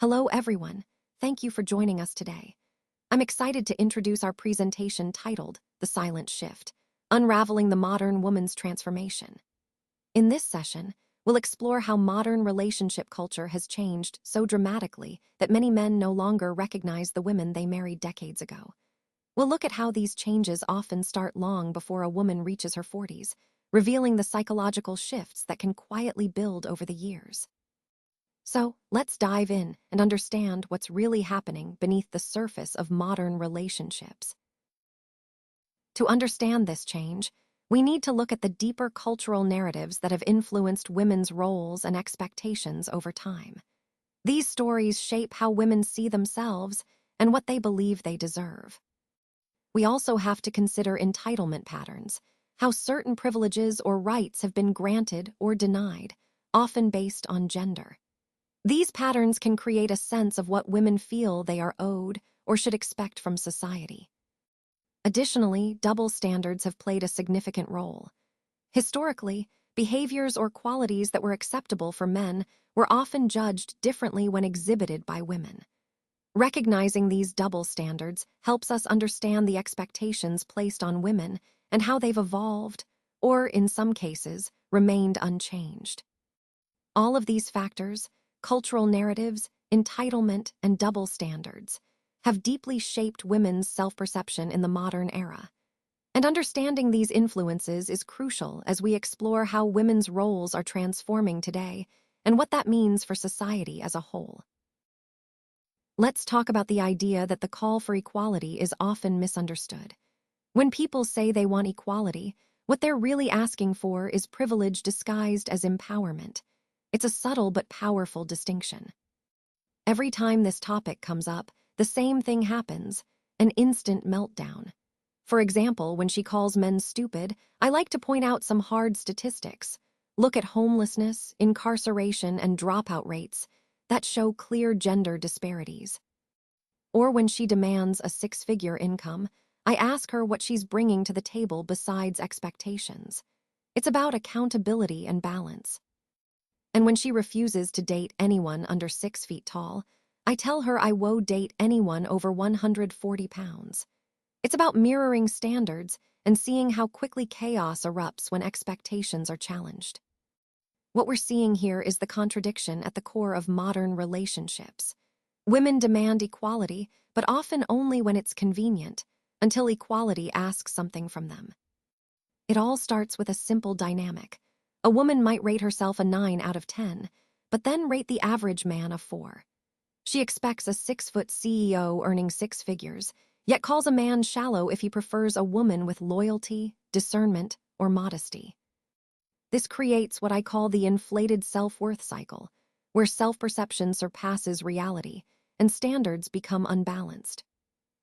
Hello, everyone. Thank you for joining us today. I'm excited to introduce our presentation titled The Silent Shift, Unraveling the Modern Woman's Transformation. In this session, we'll explore how modern relationship culture has changed so dramatically that many men no longer recognize the women they married decades ago. We'll look at how these changes often start long before a woman reaches her 40s, revealing the psychological shifts that can quietly build over the years. So, let's dive in and understand what's really happening beneath the surface of modern relationships. To understand this change, we need to look at the deeper cultural narratives that have influenced women's roles and expectations over time. These stories shape how women see themselves and what they believe they deserve. We also have to consider entitlement patterns, how certain privileges or rights have been granted or denied, often based on gender. These patterns can create a sense of what women feel they are owed or should expect from society. Additionally, double standards have played a significant role. Historically, behaviors or qualities that were acceptable for men were often judged differently when exhibited by women. Recognizing these double standards helps us understand the expectations placed on women and how they've evolved, or in some cases, remained unchanged. All of these factors, cultural narratives, entitlement, and double standards, have deeply shaped women's self-perception in the modern era. And understanding these influences is crucial as we explore how women's roles are transforming today and what that means for society as a whole. Let's talk about the idea that the call for equality is often misunderstood. When people say they want equality, what they're really asking for is privilege disguised as empowerment. It's a subtle but powerful distinction. Every time this topic comes up, the same thing happens, an instant meltdown. For example, when she calls men stupid, I like to point out some hard statistics. Look at homelessness, incarceration, and dropout rates that show clear gender disparities. Or when she demands a six-figure income, I ask her what she's bringing to the table besides expectations. It's about accountability and balance. And when she refuses to date anyone under 6 feet tall, I tell her I won't date anyone over 140 pounds. It's about mirroring standards and seeing how quickly chaos erupts when expectations are challenged. What we're seeing here is the contradiction at the core of modern relationships. Women demand equality, but often only when it's convenient, until equality asks something from them. It all starts with a simple dynamic. A woman might rate herself a 9 out of 10, but then rate the average man a 4. She expects a 6-foot CEO earning 6 figures, yet calls a man shallow if he prefers a woman with loyalty, discernment, or modesty. This creates what I call the inflated self-worth cycle, where self-perception surpasses reality and standards become unbalanced.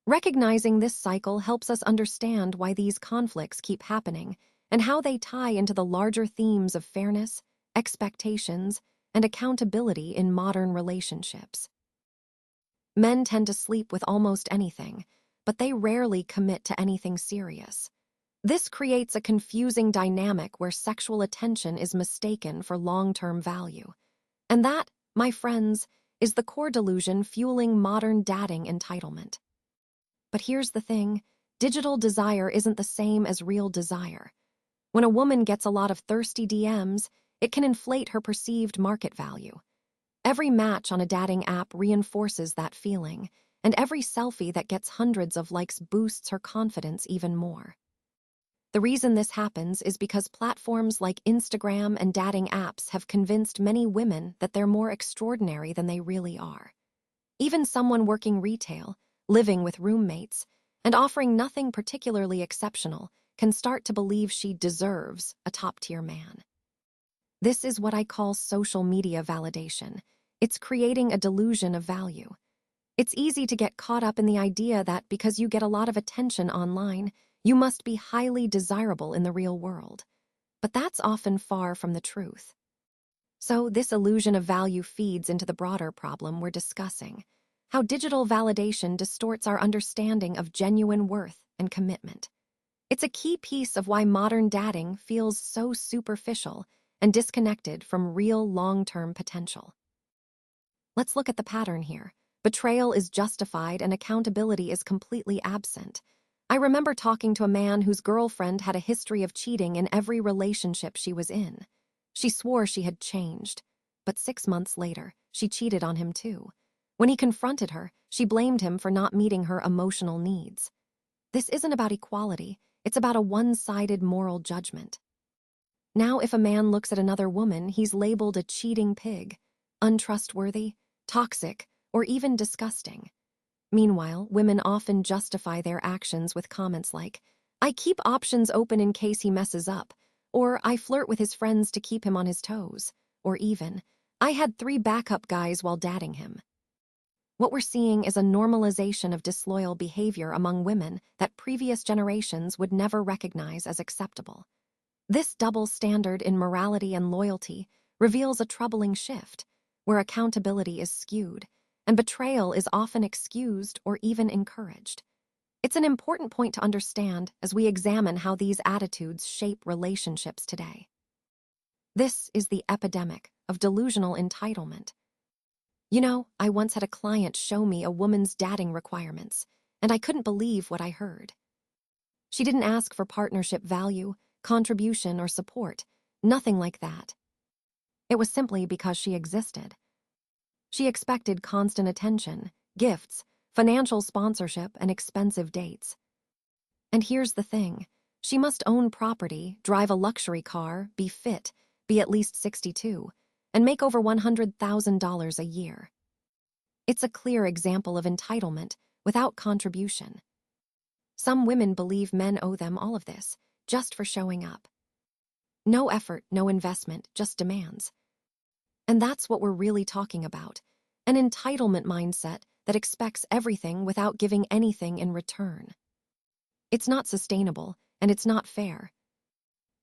Recognizing this cycle helps us understand why these conflicts keep happening and how they tie into the larger themes of fairness, expectations, and accountability in modern relationships. Men tend to sleep with almost anything, but they rarely commit to anything serious. This creates a confusing dynamic where sexual attention is mistaken for long-term value. And that, my friends, is the core delusion fueling modern dating entitlement. But here's the thing, digital desire isn't the same as real desire. When a woman gets a lot of thirsty DMs, it can inflate her perceived market value. Every match on a dating app reinforces that feeling, and every selfie that gets hundreds of likes boosts her confidence even more. The reason this happens is because platforms like Instagram and dating apps have convinced many women that they're more extraordinary than they really are. Even someone working retail, living with roommates, and offering nothing particularly exceptional can start to believe she deserves a top-tier man. This is what I call social media validation. It's creating a delusion of value. It's easy to get caught up in the idea that because you get a lot of attention online, you must be highly desirable in the real world. But that's often far from the truth. So this illusion of value feeds into the broader problem we're discussing, how digital validation distorts our understanding of genuine worth and commitment. It's a key piece of why modern dating feels so superficial and disconnected from real long-term potential. Let's look at the pattern here. Betrayal is justified and accountability is completely absent. I remember talking to a man whose girlfriend had a history of cheating in every relationship she was in. She swore she had changed, but 6 months later, she cheated on him too. When he confronted her, she blamed him for not meeting her emotional needs. This isn't about equality, it's about a one-sided moral judgment. Now, if a man looks at another woman, he's labeled a cheating pig, untrustworthy, toxic, or even disgusting. Meanwhile, women often justify their actions with comments like, "I keep options open in case he messes up," or "I flirt with his friends to keep him on his toes," or even, "I had 3 backup guys while dating him." What we're seeing is a normalization of disloyal behavior among women that previous generations would never recognize as acceptable. This double standard in morality and loyalty reveals a troubling shift, where accountability is skewed, and betrayal is often excused or even encouraged. It's an important point to understand as we examine how these attitudes shape relationships today. This is the epidemic of delusional entitlement. You know, I once had a client show me a woman's dating requirements, and I couldn't believe what I heard. She didn't ask for partnership value, contribution, or support, nothing like that. It was simply because she existed. She expected constant attention, gifts, financial sponsorship, and expensive dates. And here's the thing, she must own property, drive a luxury car, be fit, be at least 62, and make over $100,000 a year. It's a clear example of entitlement without contribution. Some women believe men owe them all of this, just for showing up. No effort, no investment, just demands. And that's what we're really talking about, an entitlement mindset that expects everything without giving anything in return. It's not sustainable, and it's not fair.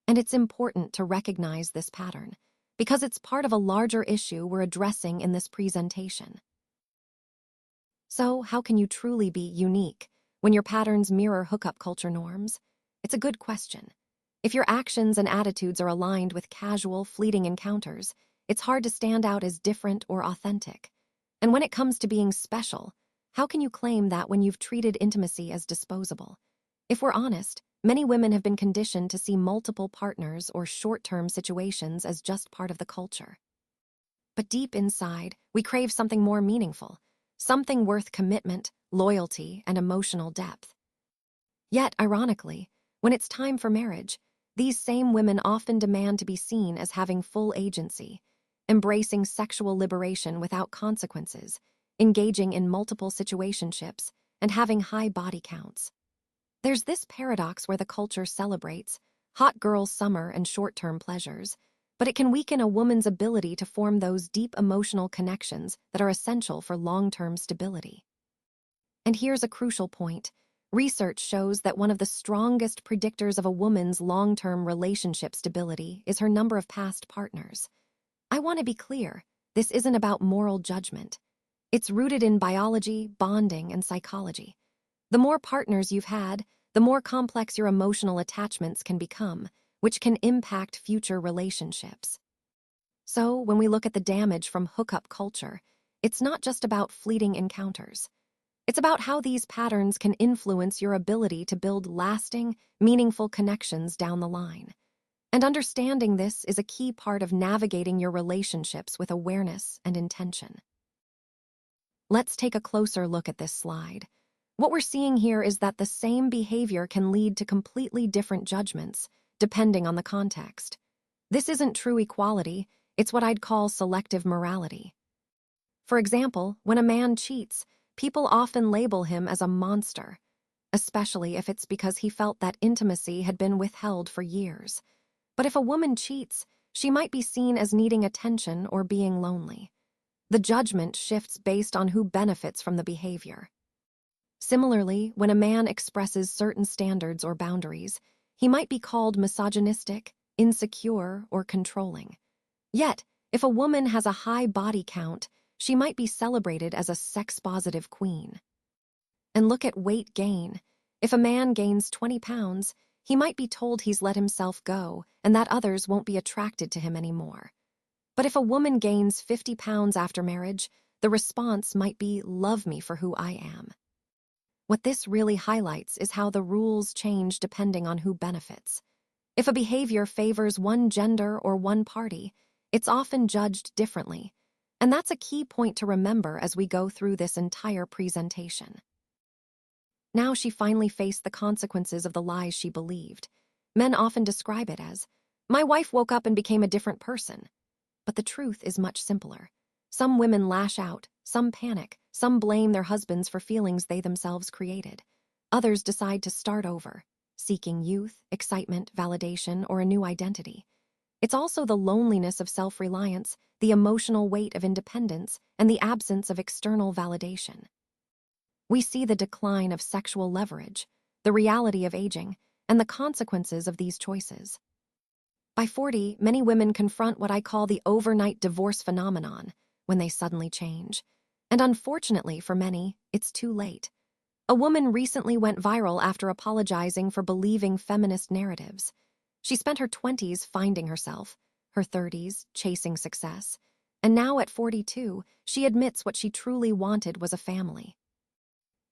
And it's important to recognize this pattern, because it's part of a larger issue we're addressing in this presentation. So, how can you truly be unique when your patterns mirror hookup culture norms? It's a good question. If your actions and attitudes are aligned with casual, fleeting encounters, it's hard to stand out as different or authentic. And when it comes to being special, how can you claim that when you've treated intimacy as disposable? If we're honest, many women have been conditioned to see multiple partners or short-term situations as just part of the culture. But deep inside, we crave something more meaningful, something worth commitment, loyalty, and emotional depth. Yet, ironically, when it's time for marriage, these same women often demand to be seen as having full agency, embracing sexual liberation without consequences, engaging in multiple situationships, and having high body counts. There's this paradox where the culture celebrates hot girl summer and short-term pleasures, but it can weaken a woman's ability to form those deep emotional connections that are essential for long-term stability. And here's a crucial point. Research shows that one of the strongest predictors of a woman's long-term relationship stability is her number of past partners. I want to be clear, this isn't about moral judgment. It's rooted in biology, bonding, and psychology. The more partners you've had, the more complex your emotional attachments can become, which can impact future relationships. So, when we look at the damage from hookup culture, it's not just about fleeting encounters. It's about how these patterns can influence your ability to build lasting, meaningful connections down the line. And understanding this is a key part of navigating your relationships with awareness and intention. Let's take a closer look at this slide. What we're seeing here is that the same behavior can lead to completely different judgments, depending on the context. This isn't true equality, it's what I'd call selective morality. For example, when a man cheats, people often label him as a monster, especially if it's because he felt that intimacy had been withheld for years. But if a woman cheats, she might be seen as needing attention or being lonely. The judgment shifts based on who benefits from the behavior. Similarly, when a man expresses certain standards or boundaries, he might be called misogynistic, insecure, or controlling. Yet, if a woman has a high body count, she might be celebrated as a sex-positive queen. And look at weight gain. If a man gains 20 pounds, he might be told he's let himself go and that others won't be attracted to him anymore. But if a woman gains 50 pounds after marriage, the response might be, "Love me for who I am." What this really highlights is how the rules change depending on who benefits. If a behavior favors one gender or one party, it's often judged differently. And that's a key point to remember as we go through this entire presentation. Now she finally faced the consequences of the lies she believed. Men often describe it as, "My wife woke up and became a different person." But the truth is much simpler. Some women lash out, some panic, some blame their husbands for feelings they themselves created. Others decide to start over, seeking youth, excitement, validation, or a new identity. It's also the loneliness of self-reliance, the emotional weight of independence, and the absence of external validation. We see the decline of sexual leverage, the reality of aging, and the consequences of these choices. By 40, many women confront what I call the overnight divorce phenomenon, when they suddenly change. And unfortunately for many, it's too late. A woman recently went viral after apologizing for believing feminist narratives. She spent her 20s finding herself, her 30s chasing success, and now at 42, she admits what she truly wanted was a family.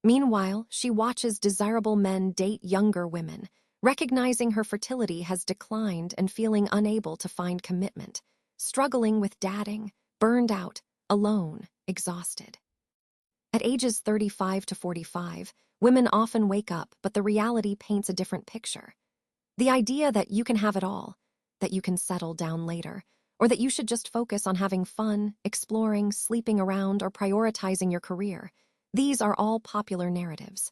Meanwhile, she watches desirable men date younger women, recognizing her fertility has declined and feeling unable to find commitment, struggling with dating, burned out, alone, exhausted. At ages 35 to 45, women often wake up, but the reality paints a different picture. The idea that you can have it all, that you can settle down later, or that you should just focus on having fun, exploring, sleeping around, or prioritizing your career, these are all popular narratives.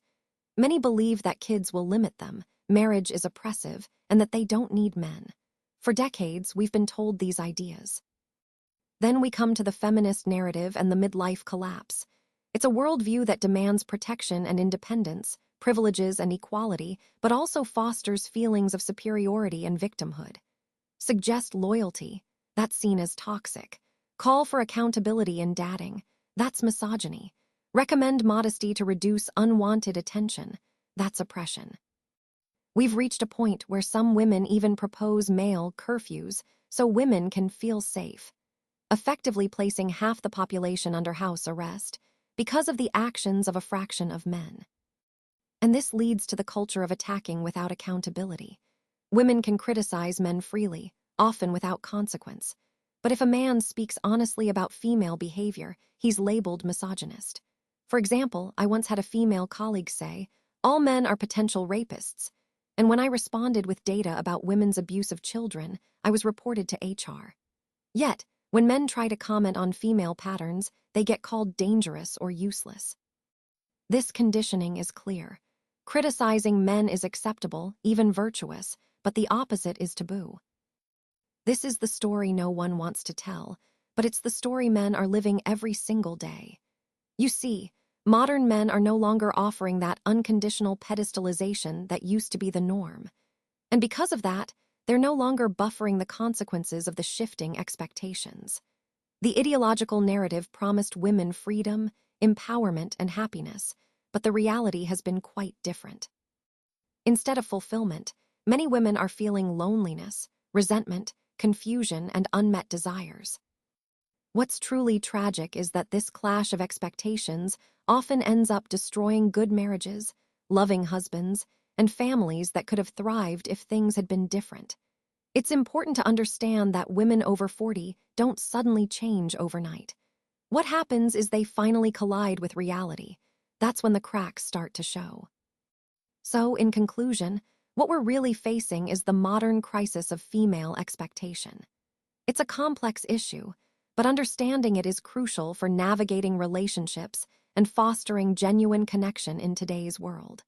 Many believe that kids will limit them, marriage is oppressive, and that they don't need men. For decades, we've been told these ideas. Then we come to the feminist narrative and the midlife collapse. It's a worldview that demands protection and independence, privileges and equality, but also fosters feelings of superiority and victimhood. Suggest loyalty, that's seen as toxic. Call for accountability in dating, that's misogyny. Recommend modesty to reduce unwanted attention, that's oppression. We've reached a point where some women even propose male curfews so women can feel safe, effectively placing half the population under house arrest because of the actions of a fraction of men. And this leads to the culture of attacking without accountability. Women can criticize men freely, often without consequence. But if a man speaks honestly about female behavior, he's labeled misogynist. For example, I once had a female colleague say, "All men are potential rapists." And when I responded with data about women's abuse of children, I was reported to HR. Yet, when men try to comment on female patterns, they get called dangerous or useless. This conditioning is clear. Criticizing men is acceptable, even virtuous, but the opposite is taboo. This is the story no one wants to tell, but it's the story men are living every single day. You see, modern men are no longer offering that unconditional pedestalization that used to be the norm. And because of that, they're no longer buffering the consequences of the shifting expectations. The ideological narrative promised women freedom, empowerment, and happiness, but the reality has been quite different. Instead of fulfillment, many women are feeling loneliness, resentment, confusion, and unmet desires. What's truly tragic is that this clash of expectations often ends up destroying good marriages, loving husbands, and families that could have thrived if things had been different. It's important to understand that women over 40 don't suddenly change overnight. What happens is they finally collide with reality. That's when the cracks start to show. So, in conclusion, what we're really facing is the modern crisis of female expectation. It's a complex issue, but understanding it is crucial for navigating relationships and fostering genuine connection in today's world.